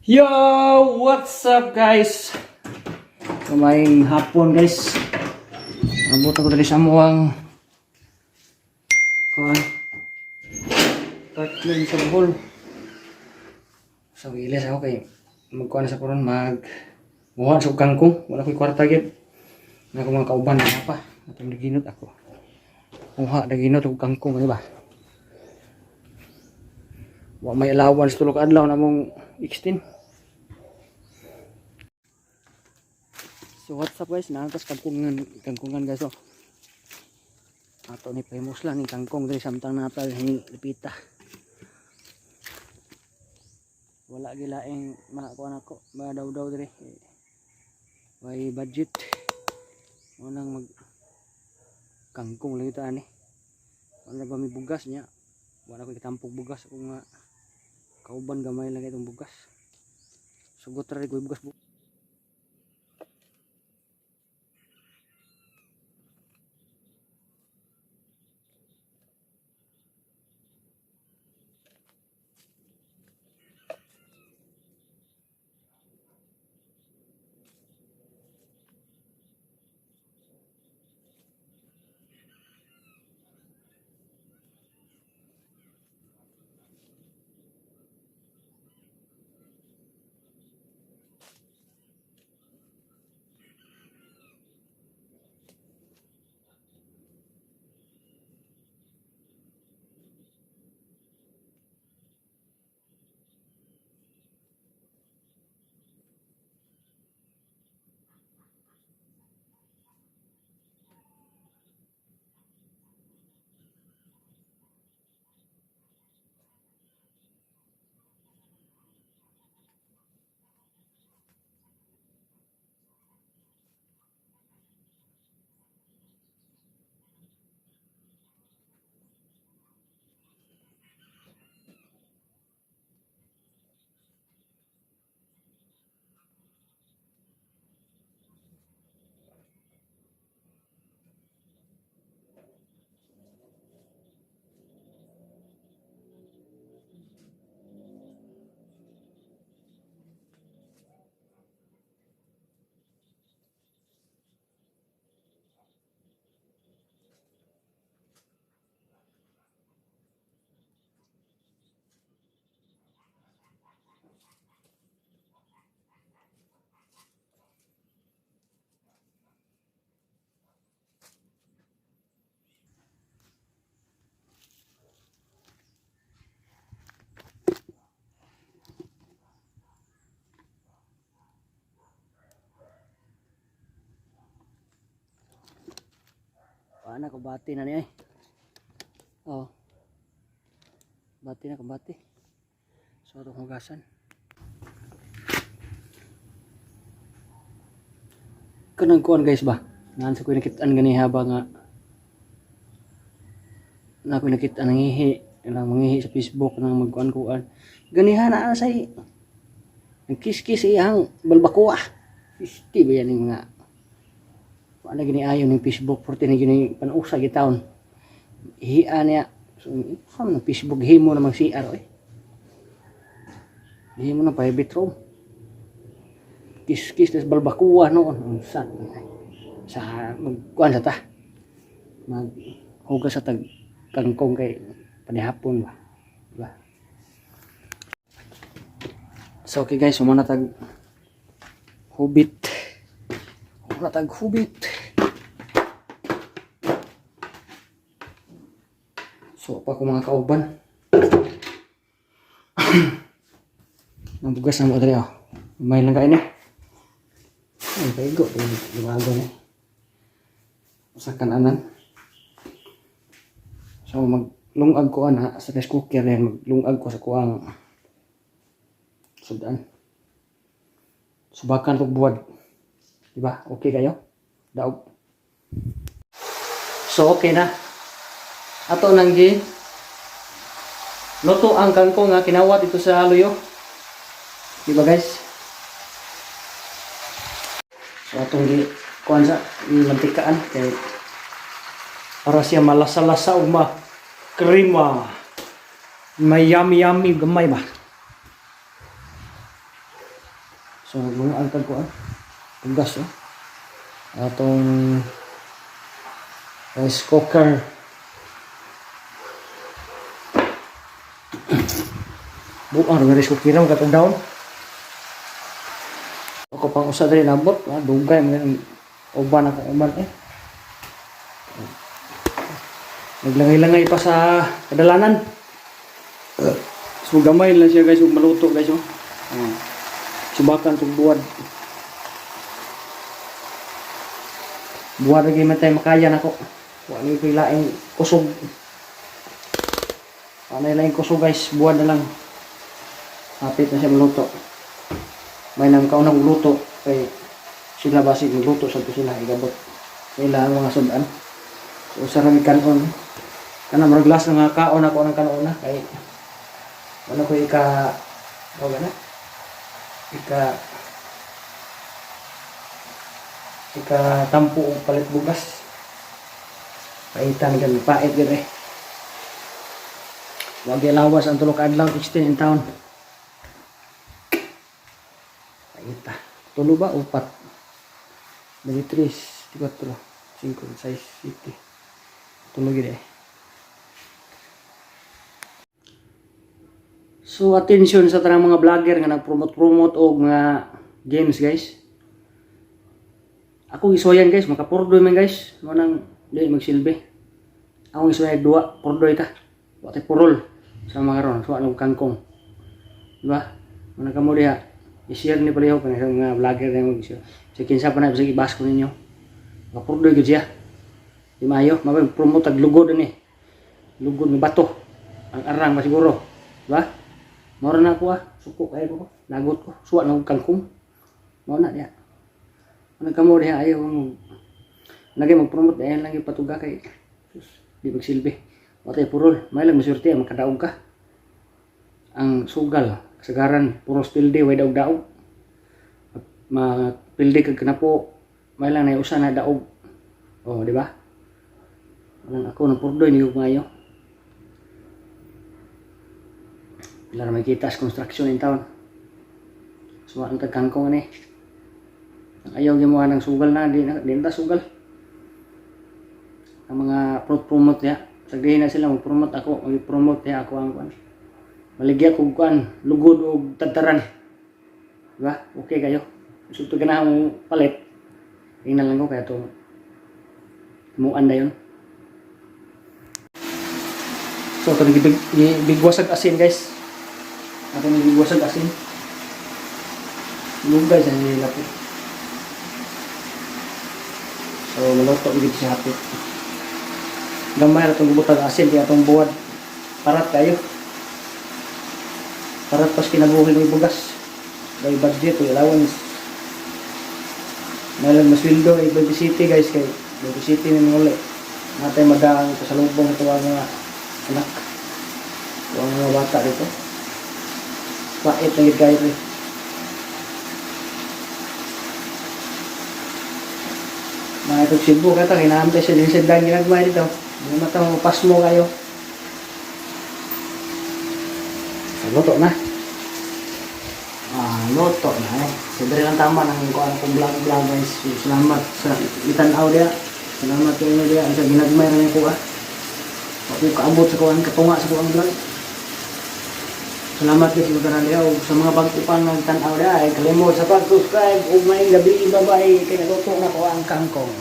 Yo, what's up guys? Kumain hapon guys. Abot ako dari sa muang kuan. Tatlan sa bol. Sa wilis ako kay magkuan sa kuron muha sa kangkong. Wala ko'y kwarta gyud. Na ko mga kauban na pa. Atong naginot ako. Muha naginot og kangkong di ba? Wa may allowance tulog adlaw na mong extend. So what's up guys, nangkas kangkungan guys oh. Ato ni famous lang ni kangkong diri samtang natal ni lipita. Wala gilaeng makakuan ako, madaw-daw diri. May budget. Unang mag kangkong lang ito ani. Wala ba may bugas niya? Wala ko kitampog bugas kung nga kauban gamay lang itong bugas. Sugot ra ko bugas. Paano ko bati na niya eh. Oh. Bati na ko bati. So itong hugasan. Kanang kuan guys ba? Naan sa ko nakitaan gani haba nga. Na ko nakitaan nangihi. Ilang mangihi sa Facebook nang magkuan-kuan. Ganiha na say. Ang kiss-kiss iyang balbakuah. Isti ba yan yung mga wala gini ayon ng Facebook 40 na gini panusa gitaon. Ihia niya. So, saan ng Facebook himo na mag CR eh. Himo na private room. Kiss-kiss des balbakuah noon. Sa magkuan sa ta. Maghugas sa tag kangkong kay panihapon ba. Diba? So okay guys, sumana tag hubit. Tag hubit. So pa ko mga kauban. Nabugas na mo dali oh. May lang kain eh. Ay paigo, lumago na. Usakan anan. So maglungag ko ana sa rice cooker yan, maglungag ko sa kuang sudan. Subakan to buwad. Diba? Okay kayo? Daog. So, okay na. Ato nang luto ang kangkong nga kinawat ito sa luyo. Diba guys? So, atong kuhan sa mantikaan. Kaya para siya malasa-lasa o krema. May yummy-yummy gamay ba? So naglumaan tag ko tugas atong rice cooker. Buang rice cooker mo katong daon. Ako pang usa diri nabot, dugay man uban ako uban Naglangay-langay pa sa kadalanan. So gamay lang siya guys, ug maluto guys Subakan tong buwad. Buwad lagi man tayo makaya nako. Wa ni pilaing kusog. Ano laing kusog guys, buwad na lang. Hapit na siya maluto. May nang kaunang luto kay sila basi luto sa sila igabot. Nila ang mga sudan. So sarami kanon. Kana murag glass nga kaon ako ng kanon na kay ano ko ika tampo og palit bugas. Paitan gan pait gid Wag lawas ang tulo ka adlaw extend in town. Paita. Tulo ba upat? Dari 3, 4, 5, 6, 7. Tulo gid So attention sa tanang mga vlogger nga nagpromote og mga games guys. Ako gisoyan guys, makapurdoy man guys. Mo nang di magsilbi. Ako gisoyan duwa, purdoy ta. Wa tay purol sa mga ron, so anong kangkong. Diba? Mana kamo diha. I-share ni paliho pa sa mga vlogger na mag-share. Sa kinsa pa na sige bas ko ninyo. Makapurdoy gid siya. Di maayo, mapag-promote ag lugod ani. Lugod ng bato. Ang arang ba siguro. Diba? Mora na ako suko kaya ko, lagot ko, suwa na kangkong. Mao na diha. Ano kamo diha ayaw mo. Lagi mag-promote ayan lang yung patuga kay di magsilbi. Watay purol, may lang masurti makadaog ka. Ang sugal, kasagaran puros pilde way daog-daog. Mapilde kag kanapo, may lang na usa na daog. Oh, di ba? Walang ako ng purdoy ni Umayo. Wala na makita sa construction in town. So, ang tagkangkong ani. Ayaw gimuha ng sugal na, di na sugal. Ang mga promote ya. Sagdihin na sila mag-promote ako, mag-promote ya ako ang kuan. Maligya ko kuan, lugod o tagtaran. Diba? Okay kayo. So, ito ganang palit. Tingnan lang ko kaya ito. Muan na yun. So, ito bigwasag asin guys. Ako nagigwasag asin. Lugay sa nila po. So, maluto dito sa hapit. Gamay na itong butag asin kaya itong buwad. Parat kayo. Parat pas kinabuhi ng bugas. By budget o allowance. Malang maswildo ay Baby City guys. Kay Baby City na muli. Natay madaang kasalubong ito ang mga anak. Ito ang mga bata dito. Pait na guys mga itong Cebu kata kinahantay siya din sa dang ginagmay dito. Hindi matang pas mo kayo. Luto na. Luto na Siyempre lang tama ng kung vlog guys. Salamat sa itanaw dia. Salamat sa inyo dia. Sa ginagmay na niyo ko Ako kaabot sa kuwan katunga sa kuwang vlog. Salamat guys sa tanan dia sa mga bagkupan nagtanaw dia ay kalimot sa pag-subscribe ug may gabi bye-bye kay natuto na ko ang kangkong.